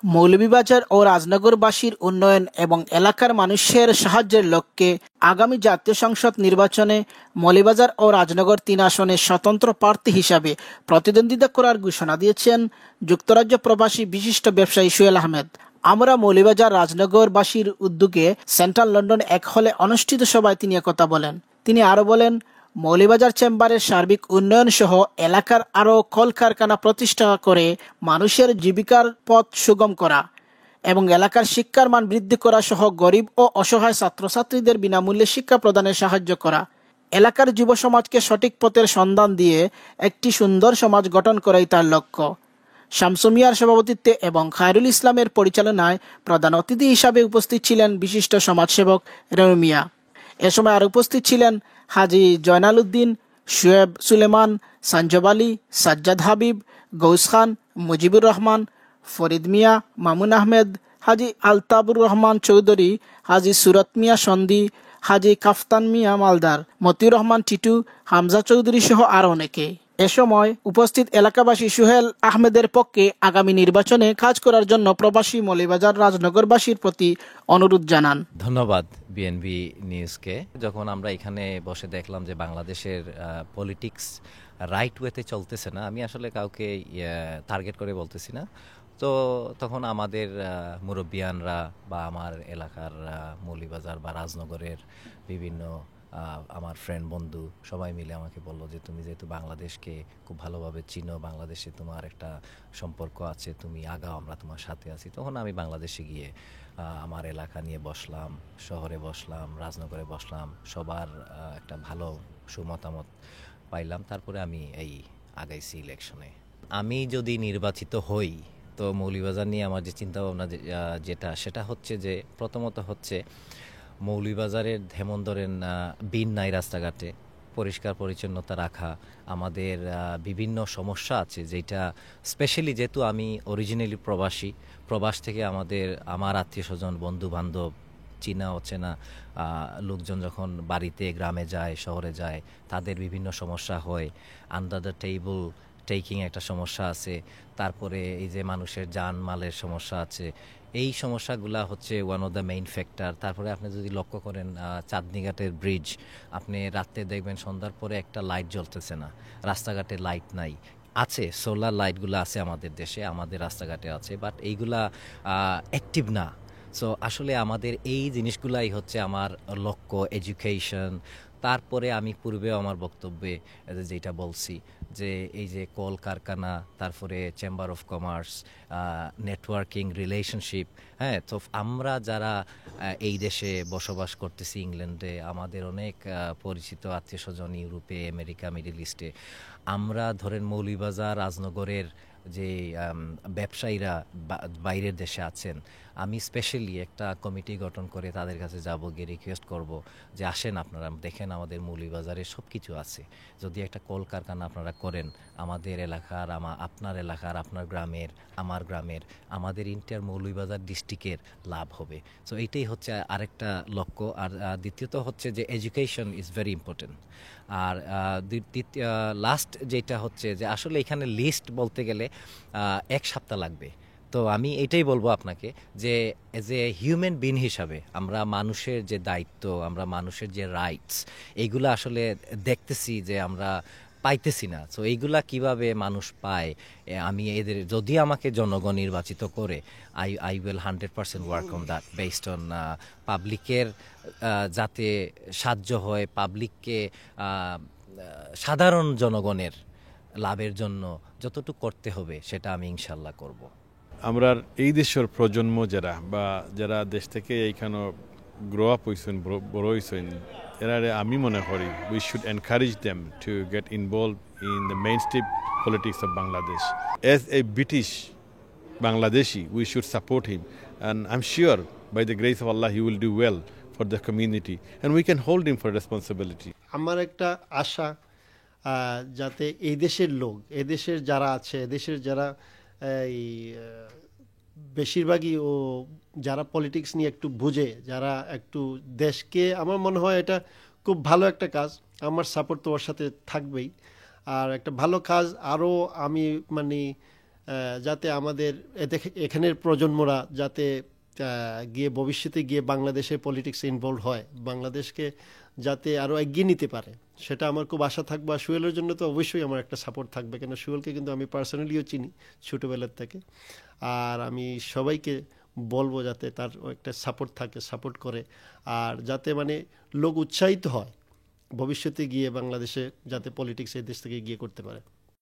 মৌলভীবাজার ও রাজনগরবাসীর উন্নয়ন এবং এলাকার মানুষের সাহায্যের লক্ষ্যে আগামী জাতীয় সংসদ নির্বাচনে মৌলভীবাজার ও রাজনগর 3 আসনে স্বতন্ত্র প্রার্থী হিসাবে প্রতিদ্বন্দ্বিতা করার ঘোষণা দিয়েছেন যুক্তরাজ্য প্রবাসী বিশিষ্ট ব্যবসায়ী সোহেল আহমেদ। আমরা মৌলভীবাজার রাজনগরবাসীর উদ্যোগে সেন্ট্রাল লন্ডন এক হলে অনুষ্ঠিত সভায় তিনি একথা বলেন। তিনি আরও বলেন, মৌলভীবাজার চেম্বারের সার্বিক উন্নয়ন সহ এলাকার আরও কলকারখানা প্রতিষ্ঠা করে মানুষের জীবিকার পথ সুগম করা এবং এলাকার শিক্ষার মান বৃদ্ধি করা সহ গরিব ও অসহায় ছাত্রছাত্রীদের বিনামূল্যে শিক্ষা প্রদানে সাহায্য করা, এলাকার যুব সমাজকে সঠিক পথের সন্ধান দিয়ে একটি সুন্দর সমাজ গঠন করাই তার লক্ষ্য। শামসু মিয়ার সভাপতিত্বে এবং খায়রুল ইসলামের পরিচালনায় প্রধান অতিথি হিসাবে উপস্থিত ছিলেন বিশিষ্ট সমাজসেবক রেনু মিয়া। এ সময় আর উপস্থিত ছিলেন হাজী জয়নাল উদ্দিন, শুয়েব সুলেমান, সঞ্জব আলী, সাজ্জাদ হাবিব, গৌস খান, মুজিবুর রহমান, ফরিদ মিয়া, মামুন আহমেদ, হাজী আলতাবুর রহমান চৌধুরী, হাজী সুরত মিয়া সন্ধি, হাজী কাফতান মিয়া মালদার, মতিউর রহমান টিটু, হামজা চৌধুরী সহ আরও অনেকে। এ সময় উপস্থিত এলাকাবাসী সোহেল আহমেদের পক্ষে আগামী নির্বাচনে কাজ করার জন্য প্রবাসী মৌলভীবাজার রাজনগরবাসীর প্রতি অনুরোধ জানান। ধন্যবাদ বিএনবি নিউজকে। যখন আমরা এখানে বসে দেখলাম যে বাংলাদেশের পলিটিক্স রাইট ওয়েতে চলতেছে না, আমি আসলে কাউকে টার্গেট করে বলতেছি না, তো তখন আমাদের মুরব্বিয়ানরা বা আমার এলাকার মৌলভীবাজার বা রাজনগরের বিভিন্ন আমার ফ্রেন্ড বন্ধু সবাই মিলে আমাকে বললো যে তুমি যেহেতু বাংলাদেশকে খুব ভালোভাবে চিনো, বাংলাদেশে তোমার একটা সম্পর্ক আছে, তুমি আগাও, আমরা তোমার সাথে আছি। তখন আমি বাংলাদেশে গিয়ে আমার এলাকা নিয়ে বসলাম, শহরে বসলাম, রাজনগরে বসলাম, সবার একটা ভালো সুমতামত পাইলাম। তারপরে আমি এই আগাইছি ইলেকশনে। আমি যদি নির্বাচিত হই তো মৌলভীবাজার নিয়ে আমার যে চিন্তাভাবনা সেটা হচ্ছে যে প্রথমত হচ্ছে মৌলভীবাজারের যেমন ধরেন বিন নাই রাস্তাঘাটে, পরিষ্কার পরিচ্ছন্নতা রাখা, আমাদের বিভিন্ন সমস্যা আছে যেটা স্পেশালি যেহেতু আমি অরিজিনালি প্রবাস থেকে আমার আত্মীয় স্বজন বন্ধু বান্ধব চীনা অচেনা লোকজন যখন বাড়িতে গ্রামে যায় শহরে যায় তাদের বিভিন্ন সমস্যা হয়, আন্ডার দ্য টেবল টেকিং একটা সমস্যা আছে, তারপরে এই যে মানুষের জানমালের সমস্যা আছে, এই সমস্যাগুলা হচ্ছে one of the main factor. তারপরে আপনি যদি লক্ষ্য করেন চাঁদনীঘাটের ব্রিজ, আপনি রাত্রে দেখবেন সন্ধ্যার পরে একটা লাইট জ্বলতেছে না, রাস্তাঘাটে লাইট নাই। আছে সোলার লাইটগুলো আছে আমাদের দেশে, আমাদের রাস্তাঘাটে আছে, বাট এইগুলা অ্যাক্টিভ না। সো আসলে আমাদের এই জিনিসগুলাই হচ্ছে আমার লক্ষ্য, এডুকেশন। তারপরে আমি পূর্বেও আমার বক্তব্যে যেটা বলছি যে এই যে কলকারখানা, তারপরে chamber of commerce, networking, relationship, হ্যাঁ। তো আমরা যারা এই দেশে বসবাস করতেছি ইংল্যান্ডে, আমাদের অনেক পরিচিত আত্মীয় স্বজন ইউরোপে, আমেরিকা, মিডল ইস্টে, আমরা ধরেন মৌলভীবাজার রাজনগরের যে ব্যবসায়ীরা বাইরের দেশে আছেন, আমি স্পেশালি একটা কমিটি গঠন করে তাদের কাছে যাব, গিয়ে রিকোয়েস্ট করব যে আসেন আপনারা দেখেন আমাদের মৌলভীবাজারে সব কিছু আছে, যদি একটা কলকারখানা আপনারা করেন আমাদের এলাকার, আপনার এলাকার, আপনার গ্রামের, আমার গ্রামের, আমাদের ইন্টার মৌলভীবাজার ডিস্ট্রিক্টের লাভ হবে। সো এইটাই হচ্ছে আরেকটা লক্ষ্য। আর দ্বিতীয়ত হচ্ছে যে এডুকেশন ইজ ভেরি ইম্পর্টেন্ট। আর লাস্ট যেটা হচ্ছে যে আসলে এখানে লিস্ট বলতে গেলে 1 সপ্তাহ লাগবে। তো আমি এটাই বলবো আপনাকে যে এজ এ হিউম্যান বিং হিসাবে আমরা মানুষের যে দায়িত্ব, আমরা মানুষের যে রাইটস, এইগুলো আসলে দেখতেছি যে আমরা পাইতেছি না। সো এইগুলা কিভাবে মানুষ পায়, আমি এদের যদি আমাকে জনগণ নির্বাচিত করে I will 100% work on that based on পাবলিকের যাতে সাহায্য হয়, পাবলিককে সাধারণ জনগণের লাভের জন্য যতটুকু করতে হবে সেটা আমি ইনশাল্লাহ করব। আমরা এই দেশের প্রজন্ম যারা দেশ থেকে এইখানে গ্রো আপ হয়েছেন, বড় হয়েছেন, এরা আমি মনে করি we should encourage them to get involve in the main stream politics of Bangladesh. As a British Bangladeshi, we should support him, and I'm sure by the grace of Allah he will do well for the community and we can hold him for responsibility. আমার একটা আশা যাতে এই দেশের লোক, এই দেশের যারা আছে, এদেশের যারা এই বেশিরভাগই ও যারা পলিটিক্স নিয়ে একটু বুঝে, যারা একটু দেশকে, আমার মনে হয় এটা খুব ভালো একটা কাজ, আমার সাপোর্ট তো ওর সাথে থাকবেই। আর একটা ভালো কাজ আরও আমি যাতে আমাদের এখানের প্রজন্মরা যাতে গিয়ে ভবিষ্যতে গিয়ে বাংলাদেশের পলিটিক্সে ইনভলভ হয়, বাংলাদেশকে যাতে আরও এগিয়ে নিতে পারে, সেটা আমার খুব আশা থাকবে। আর সুয়েলের জন্য তো অবশ্যই আমার একটা সাপোর্ট থাকবে, কেন সুয়েলকে কিন্তু আমি পার্সোনালিও চিনি ছোটোবেলার থেকে। আর আমি সবাইকে বলবো যাতে তার একটা সাপোর্ট থাকে, সাপোর্ট করে, আর যাতে মানে লোক উৎসাহিত হয় ভবিষ্যতে গিয়ে বাংলাদেশে যাতে পলিটিক্স এই দেশ থেকে গিয়ে করতে পারে।